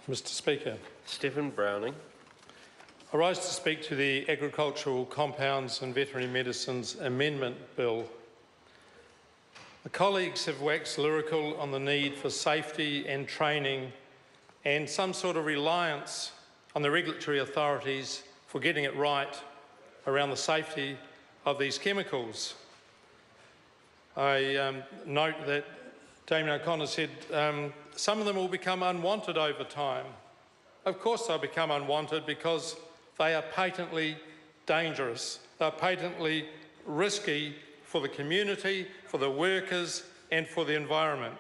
Mr Speaker. Stephen Browning. I rise to speak to the Agricultural Compounds and Veterinary Medicines Amendment Bill. The colleagues have waxed lyrical on the need for safety and training and some sort of reliance on the regulatory authorities for getting it right around the safety of these chemicals. I note that Damien O'Connor said some of them will become unwanted over time. Of course they'll become unwanted because they are patently dangerous. They're patently risky for the community, for the workers and for the environment.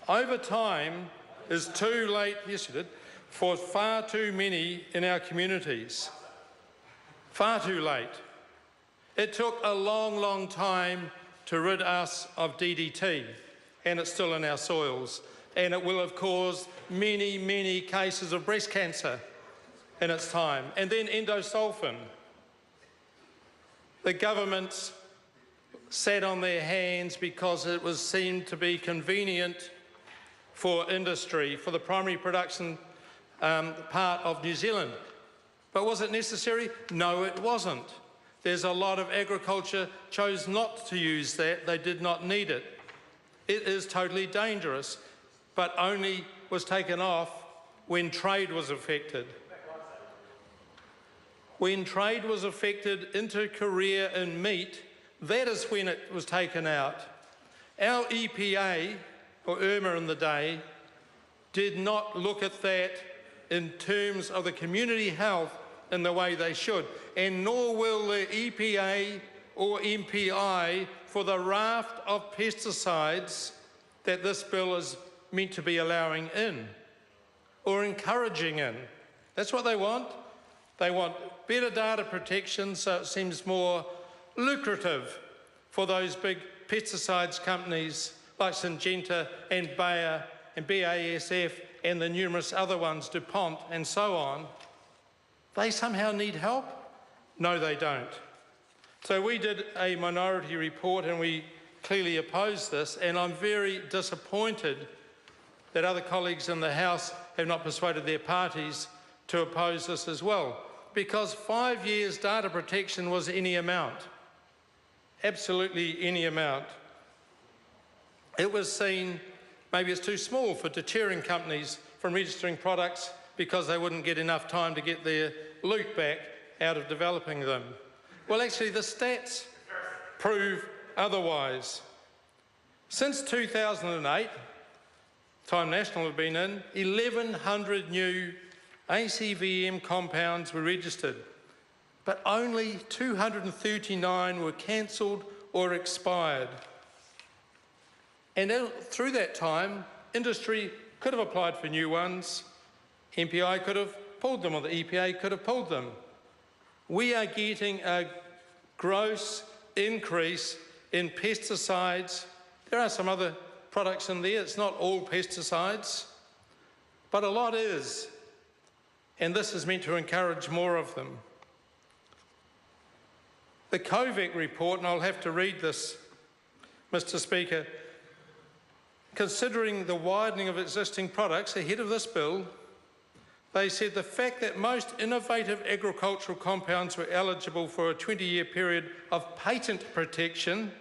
Over time is too late, yes you did, for far too many in our communities. Far too late. It took a long, long time to rid us of DDT, and it's still in our soils, and it will have caused many, many cases of breast cancer in its time, and then endosulfan. The governments sat on their hands because it was seemed to be convenient for industry, for the primary production part of New Zealand. But was it necessary? No, it wasn't. There's a lot of agriculture chose not to use that. They did not need it. It is totally dangerous, but only was taken off when trade was affected. When trade was affected into Korea in meat, that is when it was taken out. Our EPA, or IRMA in the day, did not look at that in terms of the community health in the way they should, and nor will the EPA or MPI for the raft of pesticides that this bill is meant to be allowing in or encouraging in. That's what they want. They want better data protection so it seems more lucrative for those big pesticides companies like Syngenta and Bayer and BASF and the numerous other ones, DuPont and so on. They somehow need help? No, they don't. So we did a minority report and we clearly oppose this, and I'm very disappointed that other colleagues in the House have not persuaded their parties to oppose this as well, because 5 years data protection was any amount, absolutely any amount. It was seen maybe it's too small for deterring companies from registering products because they wouldn't get enough time to get their loot back out of developing them. Well, actually, the stats prove otherwise. Since 2008, time National have been in, 1,100 new ACVM compounds were registered, but only 239 were cancelled or expired. And through that time, industry could have applied for new ones, MPI could have pulled them, or the EPA could have pulled them. We are getting a gross increase in pesticides. There are some other products in there, it's not all pesticides, but a lot is. And this is meant to encourage more of them. The COVAC report, and I'll have to read this, Mr Speaker, considering the widening of existing products ahead of this bill, they said the fact that most innovative agricultural compounds were eligible for a 20-year period of patent protection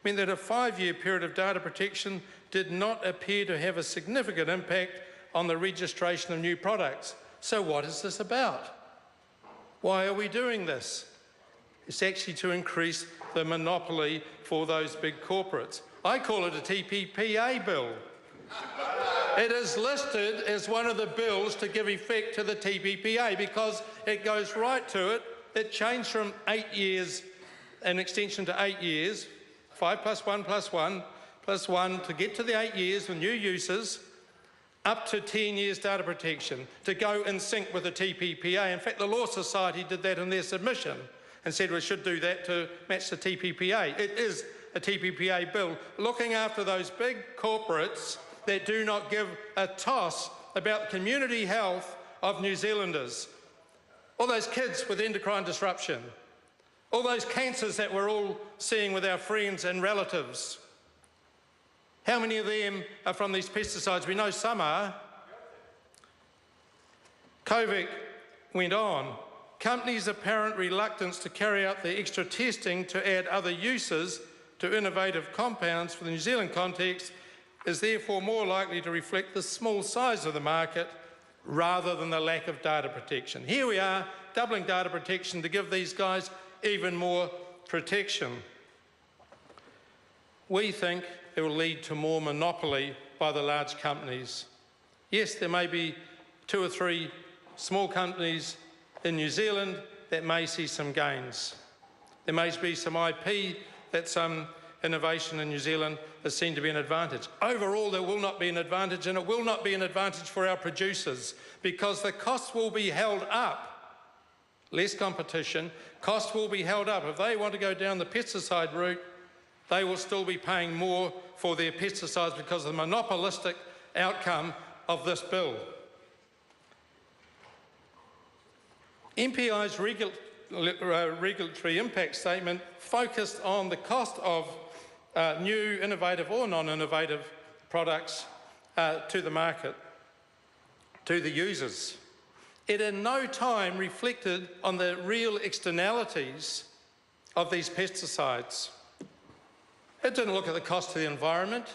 meant that a 5-year period of data protection did not appear to have a significant impact on the registration of new products. So what is this about? Why are we doing this? It's actually to increase the monopoly for those big corporates. I call it a TPPA bill. It is listed as one of the bills to give effect to the TPPA because it goes right to it. It changed from 8 years, an extension to 8 years, 5 plus 1 plus 1 plus 1 to get to the 8 years with new uses, up to 10 years data protection to go in sync with the TPPA. In fact, the Law Society did that in their submission and said we should do that to match the TPPA. It is a TPPA bill looking after those big corporates that do not give a toss about community health of New Zealanders. All those kids with endocrine disruption, all those cancers that we're all seeing with our friends and relatives. How many of them are from these pesticides? We know some are. Kovac went on, companies' apparent reluctance to carry out the extra testing to add other uses to innovative compounds for the New Zealand context is therefore more likely to reflect the small size of the market rather than the lack of data protection. Here we are, doubling data protection to give these guys even more protection. We think it will lead to more monopoly by the large companies. Yes, there may be 2 or 3 small companies in New Zealand that may see some gains. There may be some IP that some innovation in New Zealand is seen to be an advantage. Overall, there will not be an advantage, and it will not be an advantage for our producers because the costs will be held up. Less competition, costs will be held up. If they want to go down the pesticide route, they will still be paying more for their pesticides because of the monopolistic outcome of this bill. MPI's regulatory impact statement focused on the cost of new innovative or non-innovative products to the market, to the users. It in no time reflected on the real externalities of these pesticides. It didn't look at the cost to the environment,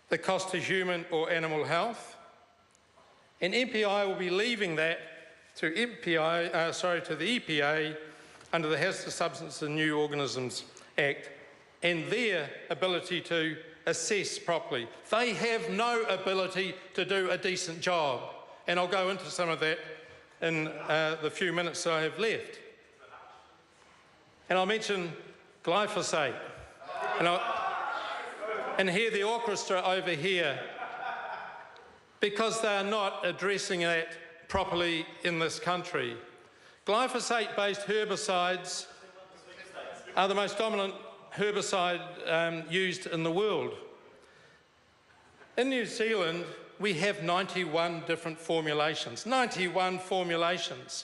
the cost to human or animal health, and MPI will be leaving that to the EPA under the Hazardous Substances and New Organisms Act and their ability to assess properly. They have no ability to do a decent job, and I'll go into some of that in the few minutes that I have left. And I'll mention glyphosate, and hear the orchestra over here, because they are not addressing that properly in this country. Glyphosate-based herbicides are the most dominant herbicide used in the world. In New Zealand, we have 91 different formulations, 91 formulations.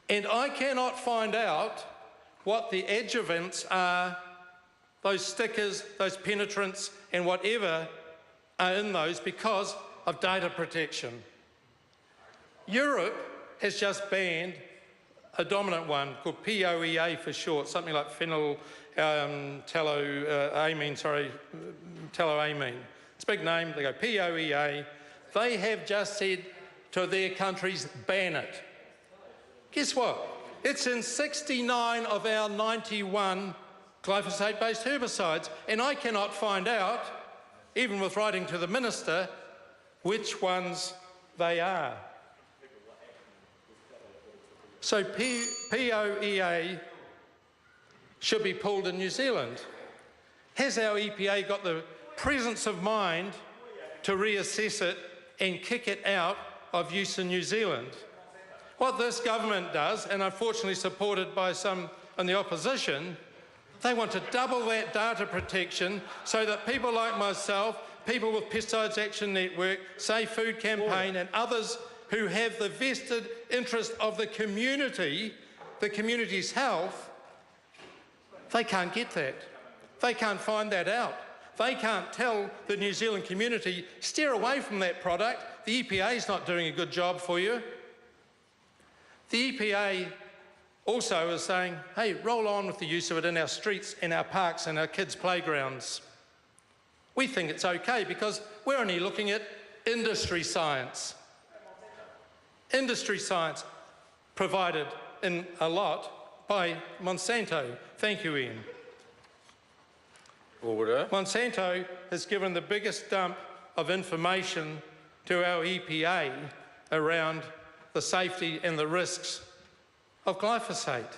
And I cannot find out what the adjuvants are, those stickers, those penetrants, and whatever are in those because of data protection. Europe has just banned a dominant one called POEA for short, something like phenylethylamine. It's a big name, they go POEA. They have just said to their countries, ban it. Guess what? It's in 69 of our 91 glyphosate-based herbicides, and I cannot find out, even with writing to the minister, which ones they are. So POEA should be pulled in New Zealand. Has our EPA got the presence of mind to reassess it and kick it out of use in New Zealand? What this government does, and unfortunately supported by some in the opposition, they want to double that data protection so that people like myself, people with Pesticides Action Network, Safe Food Campaign and others who have the vested interest of the community's health, they can't get that. They can't find that out. They can't tell the New Zealand community, steer away from that product. The EPA is not doing a good job for you. The EPA also is saying, hey, roll on with the use of it in our streets, in our parks, and our kids' playgrounds. We think it's okay because we're only looking at industry science. Industry science provided in a lot by Monsanto. Thank you, Ian. Order. Monsanto has given the biggest dump of information to our EPA around the safety and the risks of glyphosate.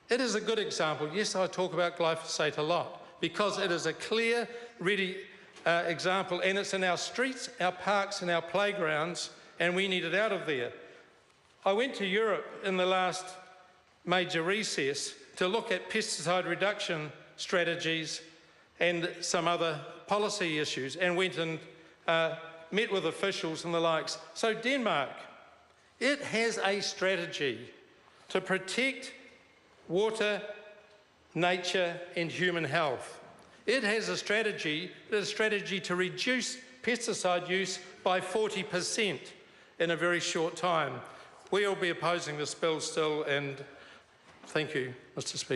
It is a good example. Yes, I talk about glyphosate a lot because it is a clear, ready example, and it's in our streets, our parks and our playgrounds, and we need it out of there. I went to Europe in the last major recess to look at pesticide reduction strategies and some other policy issues, and went and met with officials and the likes. So Denmark, it has a strategy to protect water, nature and human health. It has a strategy to reduce pesticide use by 40%. in a very short time. We will be opposing this bill still, and thank you, Mr. Speaker.